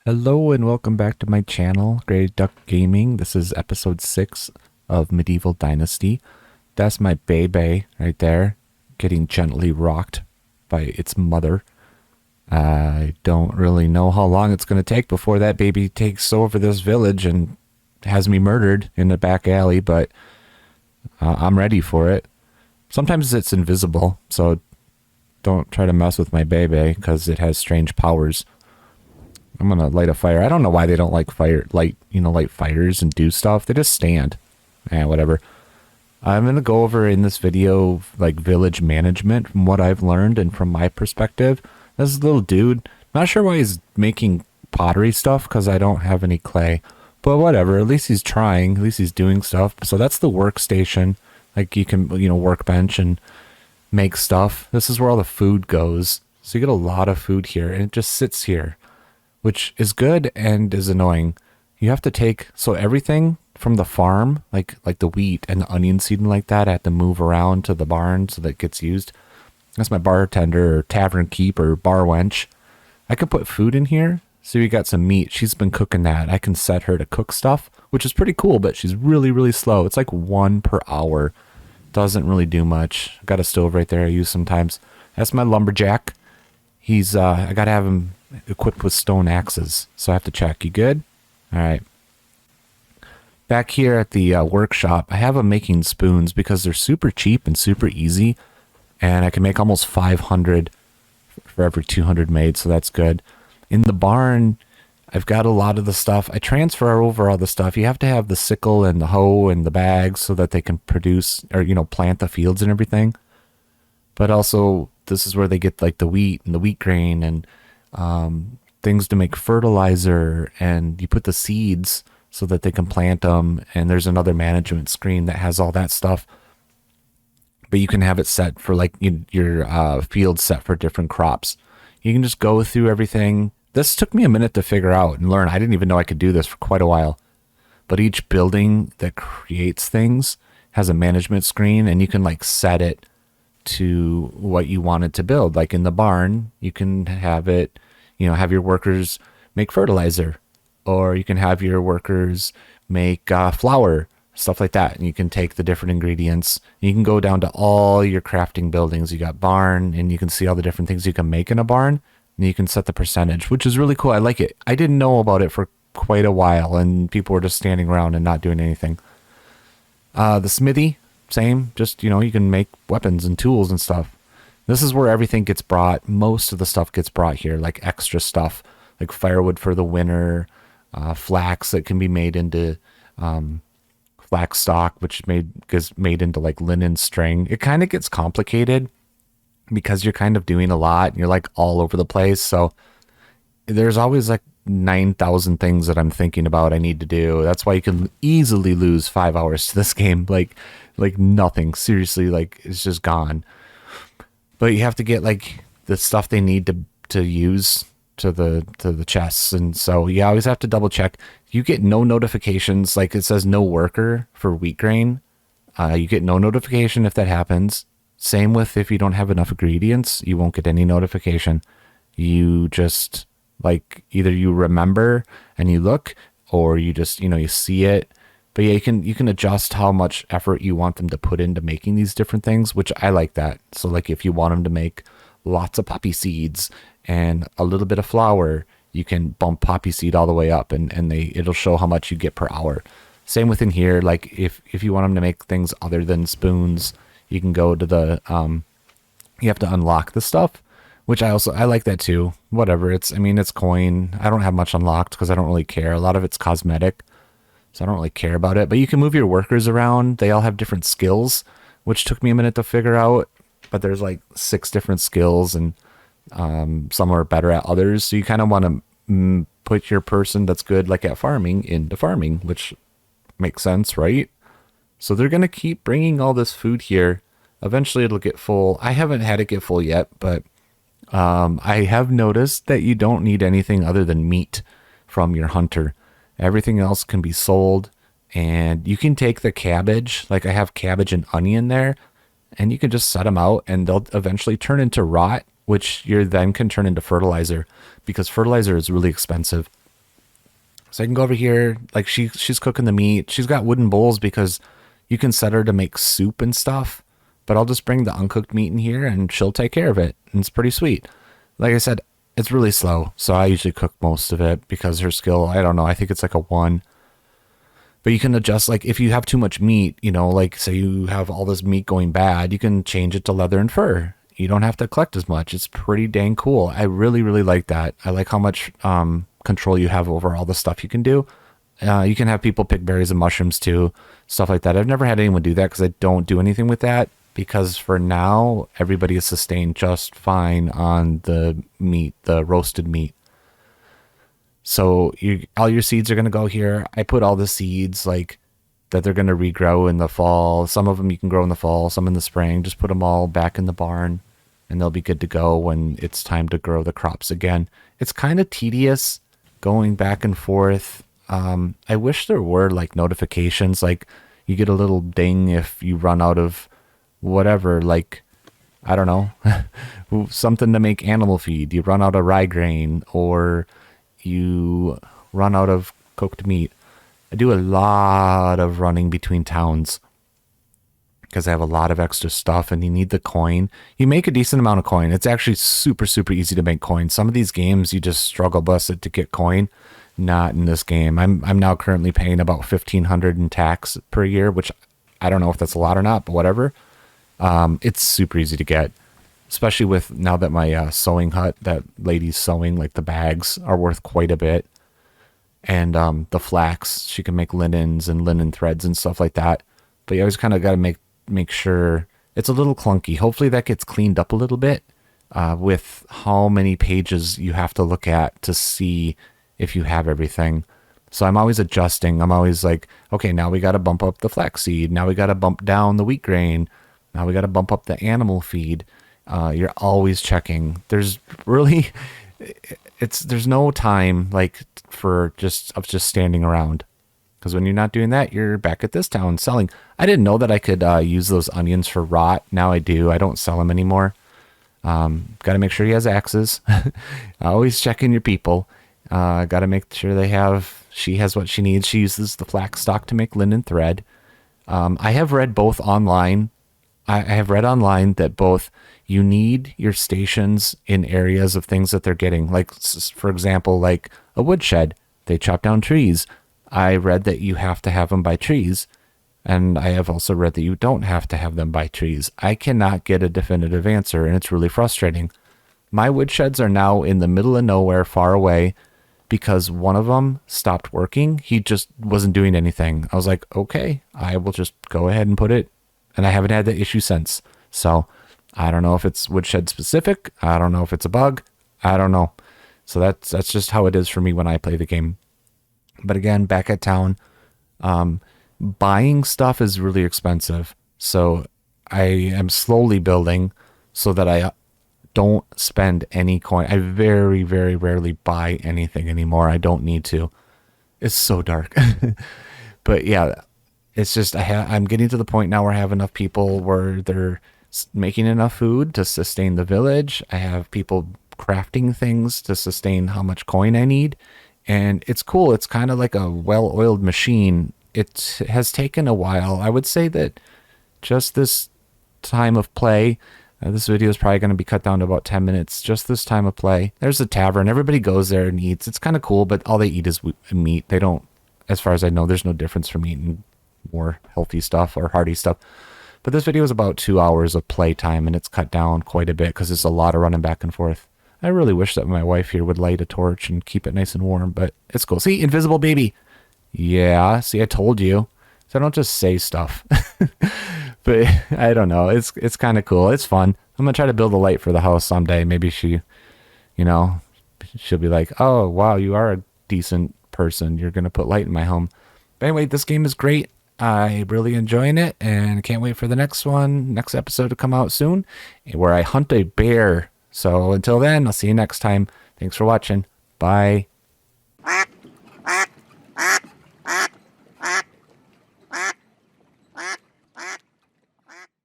Hello and welcome back to my channel, Grey Duck Gaming. This is episode 6 of Medieval Dynasty. That's my baby right there, getting gently rocked by its mother. I don't really know how long it's going to take before that baby takes over this village and has me murdered in the back alley, but I'm ready for it. Sometimes it's invisible, so don't try to mess with my baby because it has strange powers. I'm gonna light a fire. I don't know why they don't like light fires and do stuff. They just stand. Whatever. I'm gonna go over in this video like village management from what I've learned and from my perspective. This little dude, not sure why he's making pottery stuff because I don't have any clay. But whatever, at least he's trying, at least he's doing stuff. So that's the workstation. Like you can, workbench and make stuff. This is where all the food goes. So you get a lot of food here and it just sits here, which is good and is annoying. You have to take, so everything from the farm, like the wheat and the onion seed and like that, I have to move around to the barn so that it gets used. That's my bartender or tavern keep or bar wench. I can put food in here. So we got some meat. She's been cooking that. I can set her to cook stuff, which is pretty cool, but she's really, really slow. It's like 1 per hour. Doesn't really do much. Got a stove right there I use sometimes. That's my lumberjack. He's, I gotta have him equipped with stone axes. So I have to check. You good? All right. Back here at the workshop, I have him making spoons because they're super cheap and super easy. And I can make almost 500 for every 200 made, so that's good. In the barn, I've got a lot of the stuff. I transfer over all the stuff. You have to have the sickle and the hoe and the bags so that they can produce or, plant the fields and everything. But also, this is where they get like the wheat and the wheat grain and things to make fertilizer. And you put the seeds so that they can plant them. And there's another management screen that has all that stuff. But you can have it set for like your field set for different crops. You can just go through everything. This took me a minute to figure out and learn. I didn't even know I could do this for quite a while. But each building that creates things has a management screen and you can like set it to what you want it to build. Like in the barn, you can have it, have your workers make fertilizer, or you can have your workers make flour, stuff like that. And you can take the different ingredients. You can go down to all your crafting buildings. You got barn, and you can see all the different things you can make in a barn. And you can set the percentage, which is really cool. I like it. I didn't know about it for quite a while, and people were just standing around and not doing anything. The smithy, same. Just, you can make weapons and tools and stuff. This is where everything gets brought. Most of the stuff gets brought here, like extra stuff, like firewood for the winter, flax that can be made into flax stock, which gets made into like linen string. It kind of gets complicated because you're kind of doing a lot and you're like all over the place. So there's always like 9,000 things that I'm thinking about I need to do. That's why you can easily lose 5 hours to this game. Like nothing. Seriously, like it's just gone. But you have to get like the stuff they need to use to the chests. And so you always have to double check. You get no notifications. Like it says no worker for wheat grain. You get no notification if that happens. Same with if you don't have enough ingredients, you won't get any notification. You just like either you remember and you look, or you just, you see it. But yeah, you can adjust how much effort you want them to put into making these different things, which I like that. So like if you want them to make lots of poppy seeds and a little bit of flour, you can bump poppy seed all the way up and it'll show how much you get per hour. Same within here. Like if you want them to make things other than spoons, you can go to the, you have to unlock the stuff, which I like that too. Whatever. It's coin. I don't have much unlocked because I don't really care. A lot of it's cosmetic, so I don't really care about it. But you can move your workers around. They all have different skills, which took me a minute to figure out. But there's like 6 different skills, and some are better at others. So you kind of want to put your person that's good like at farming into farming, which makes sense, right? So they're going to keep bringing all this food here. Eventually it'll get full. I haven't had it get full yet, but I have noticed that you don't need anything other than meat from your hunter. Everything else can be sold, and you can take the cabbage. Like I have cabbage and onion there, and you can just set them out and they'll eventually turn into rot, which you then can turn into fertilizer, because fertilizer is really expensive. So I can go over here, like she's cooking the meat. She's got wooden bowls because you can set her to make soup and stuff. But I'll just bring the uncooked meat in here and she'll take care of it. And it's pretty sweet. Like I said, it's really slow. So I usually cook most of it because her skill, I don't know, I think it's like a 1. But you can adjust, like if you have too much meat, you know, like say you have all this meat going bad, you can change it to leather and fur. You don't have to collect as much. It's pretty dang cool. I really, really like that. I like how much control you have over all the stuff you can do. You can have people pick berries and mushrooms too, stuff like that. I've never had anyone do that because I don't do anything with that. Because for now, everybody is sustained just fine on the meat, the roasted meat. So all your seeds are going to go here. I put all the seeds like that they're going to regrow in the fall. Some of them you can grow in the fall, some in the spring. Just put them all back in the barn and they'll be good to go when it's time to grow the crops again. It's kind of tedious going back and forth. I wish there were like notifications, like you get a little ding if you run out of whatever, like, I don't know, something to make animal feed. You run out of rye grain or you run out of cooked meat. I do a lot of running between towns because I have a lot of extra stuff and you need the coin. You make a decent amount of coin. It's actually super, super easy to make coin. Some of these games, you just struggle busted to get coin. Not in this game. I'm now currently paying about $1,500 in tax per year, which I don't know if that's a lot or not, but whatever. It's super easy to get, especially with now that my sewing hut, that lady's sewing, like the bags are worth quite a bit. And the flax, she can make linens and linen threads and stuff like that. But you always kind of got to make sure it's a little clunky. Hopefully that gets cleaned up a little bit with how many pages you have to look at to see if you have everything. So I'm always adjusting. I'm always like, okay, now we got to bump up the flaxseed. Now we got to bump down the wheat grain. Now we got to bump up the animal feed. You're always checking. There's really, there's no time like for just standing around. Because when you're not doing that, you're back at this town selling. I didn't know that I could use those onions for rot. Now I do. I don't sell them anymore. Got to make sure he has axes. Always checking your people. Got to make sure she has what she needs. She uses the flax stock to make linen thread. I have read both online. I have read online that both you need your stations in areas of things that they're getting. Like, for example, like a woodshed. They chop down trees. I read that you have to have them by trees. And I have also read that you don't have to have them by trees. I cannot get a definitive answer, and it's really frustrating. My woodsheds are now in the middle of nowhere, far away, because one of them stopped working. He just wasn't doing anything. I was like, okay, I will just go ahead and put it. And I haven't had that issue since. So I don't know if it's woodshed specific. I don't know if it's a bug. I don't know. So that's just how it is for me when I play the game. But again, back at town, buying stuff is really expensive. So I am slowly building so that I don't spend any coin. I very, very rarely buy anything anymore. I don't need to. It's so dark. But yeah, it's just I'm getting to the point now where I have enough people where they're making enough food to sustain the village. I have people crafting things to sustain how much coin I need. And it's cool. It's kind of like a well-oiled machine. It has taken a while. I would say that just this time of play, this video is probably going to be cut down to about 10 minutes. Just this time of play. There's a tavern. Everybody goes there and eats. It's kind of cool, but all they eat is meat. They don't, as far as I know, there's no difference from eating more healthy stuff or hearty stuff. But this video is about 2 hours of playtime, and it's cut down quite a bit because it's a lot of running back and forth. I really wish that my wife here would light a torch and keep it nice and warm, but it's cool. See, invisible baby. Yeah, see, I told you. So I don't just say stuff. But I don't know. It's kind of cool. It's fun. I'm going to try to build a light for the house someday. Maybe she'll be like, oh, wow, you are a decent person. You're going to put light in my home. But anyway, this game is great. I'm really enjoying it, and can't wait for the next episode to come out soon, where I hunt a bear. So until then, I'll see you next time. Thanks for watching. Bye.